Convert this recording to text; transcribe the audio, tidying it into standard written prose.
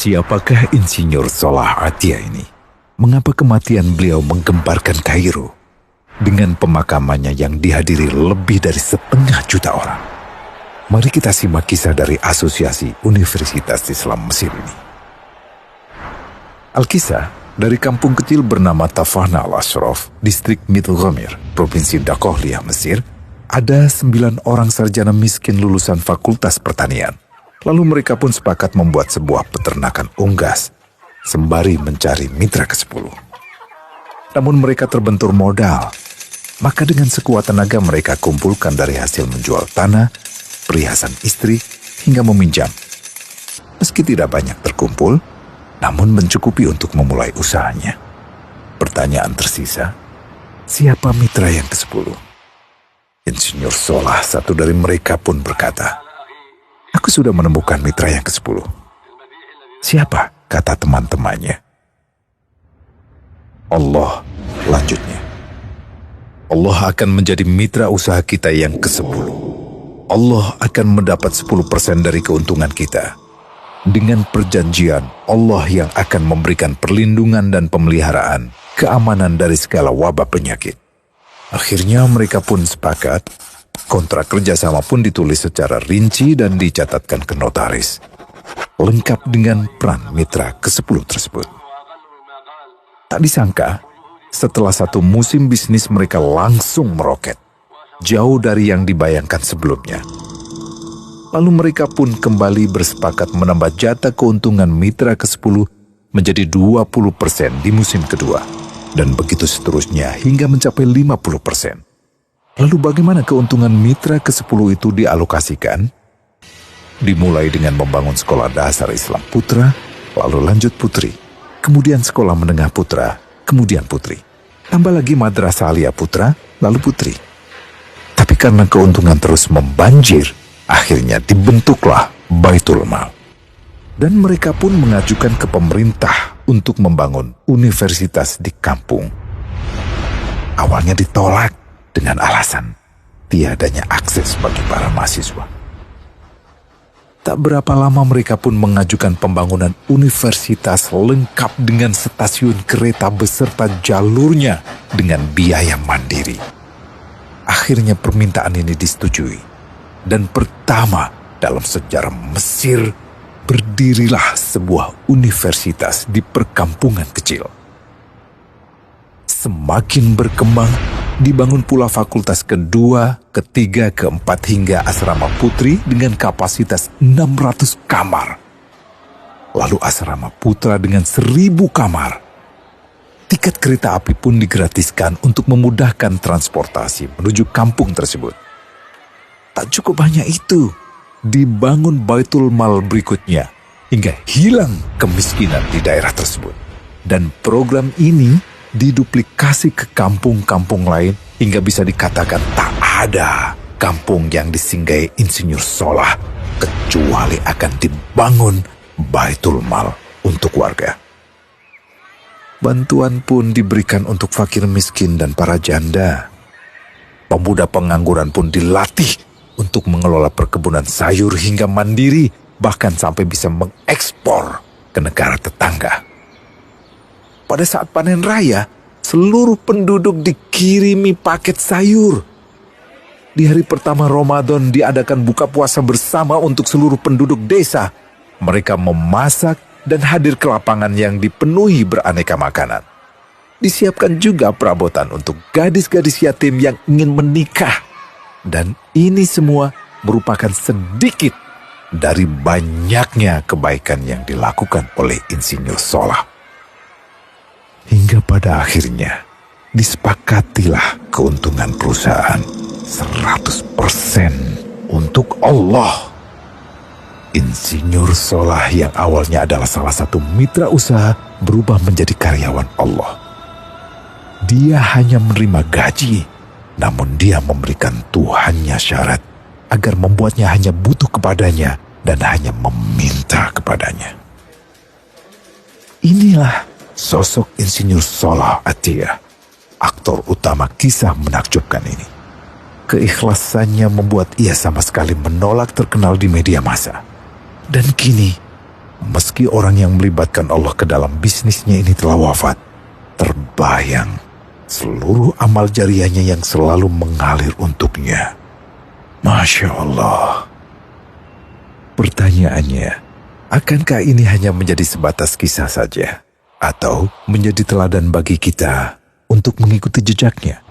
Siapakah Insinyur Salah Atia ini? Mengapa kematian beliau menggemparkan Kairo dengan pemakamannya yang dihadiri lebih dari 1,5 juta orang? Mari kita simak kisah dari Asosiasi Universitas Islam Mesir ini. Al-Kisah dari kampung kecil bernama Tafahna al-Ashraf, distrik Middle Ghamir, Provinsi Dakohliah, Mesir, ada 9 orang sarjana miskin lulusan Fakultas Pertanian. Lalu mereka pun sepakat membuat sebuah peternakan unggas, sembari mencari mitra ke-10. Namun mereka terbentur modal, maka dengan sekuat tenaga mereka kumpulkan dari hasil menjual tanah, perhiasan istri, hingga meminjam. Meski tidak banyak terkumpul, namun mencukupi untuk memulai usahanya. Pertanyaan tersisa, siapa mitra yang ke-10? Insinyur Salah, satu dari mereka pun berkata, "Aku sudah menemukan mitra yang ke-10. Siapa?" kata teman-temannya. "Allah," lanjutnya. "Allah akan menjadi mitra usaha kita yang ke-10. Allah akan mendapat 10% dari keuntungan kita. Dengan perjanjian, Allah yang akan memberikan perlindungan dan pemeliharaan, keamanan dari segala wabah penyakit." Akhirnya mereka pun sepakat. Kontrak kerjasama pun ditulis secara rinci dan dicatatkan ke notaris, lengkap dengan peran mitra ke-10 tersebut. Tak disangka, setelah 1 musim bisnis mereka langsung meroket, jauh dari yang dibayangkan sebelumnya. Lalu mereka pun kembali bersepakat menambah jatah keuntungan mitra ke-10 menjadi 20% di musim kedua, dan begitu seterusnya hingga mencapai 50%. Lalu bagaimana keuntungan mitra ke-10 itu dialokasikan? Dimulai dengan membangun sekolah dasar Islam putra, lalu lanjut putri, kemudian sekolah menengah putra, kemudian putri. Tambah lagi madrasah aliyah putra, lalu putri. Tapi karena keuntungan terus membanjir, akhirnya dibentuklah Baitul Mal. Dan mereka pun mengajukan ke pemerintah untuk membangun universitas di kampung. Awalnya ditolak dengan alasan tiadanya akses bagi para mahasiswa. Tak berapa lama mereka pun mengajukan pembangunan universitas lengkap dengan stasiun kereta beserta jalurnya dengan biaya mandiri. Akhirnya permintaan ini disetujui, dan pertama dalam sejarah Mesir berdirilah sebuah universitas di perkampungan kecil. Semakin berkembang, dibangun pula fakultas kedua, ketiga, keempat hingga asrama putri dengan kapasitas 600 kamar. Lalu asrama putra dengan 1.000 kamar. Tiket kereta api pun digratiskan untuk memudahkan transportasi menuju kampung tersebut. Tak cukup hanya itu, dibangun Baitul Mal berikutnya hingga hilang kemiskinan di daerah tersebut. Dan program ini diduplikasi ke kampung-kampung lain hingga bisa dikatakan tak ada kampung yang disinggahi Insinyur Salah kecuali akan dibangun Baitul Mal untuk warga. Bantuan pun diberikan untuk fakir miskin dan para janda. Pemuda pengangguran pun dilatih untuk mengelola perkebunan sayur hingga mandiri, bahkan sampai bisa mengekspor ke negara tetangga. Pada saat panen raya, seluruh penduduk dikirimi paket sayur. Di hari pertama Ramadan diadakan buka puasa bersama untuk seluruh penduduk desa. Mereka memasak dan hadir ke lapangan yang dipenuhi beraneka makanan. Disiapkan juga perabotan untuk gadis-gadis yatim yang ingin menikah. Dan ini semua merupakan sedikit dari banyaknya kebaikan yang dilakukan oleh Insinyur Salah. Hingga pada akhirnya disepakatilah keuntungan perusahaan 100% untuk Allah. Insinyur Salah yang awalnya adalah salah satu mitra usaha berubah menjadi karyawan Allah. Dia hanya menerima gaji, namun dia memberikan Tuhannya syarat agar membuatnya hanya butuh kepadanya dan hanya meminta kepadanya. Inilah sosok Insinyur Salah Atia, aktor utama kisah menakjubkan ini. Keikhlasannya membuat ia sama sekali menolak terkenal di media massa. Dan kini, meski orang yang melibatkan Allah ke dalam bisnisnya ini telah wafat, terbayang seluruh amal jariahnya yang selalu mengalir untuknya. Masya Allah. Pertanyaannya, akankah ini hanya menjadi sebatas kisah saja? Atau menjadi teladan bagi kita untuk mengikuti jejaknya?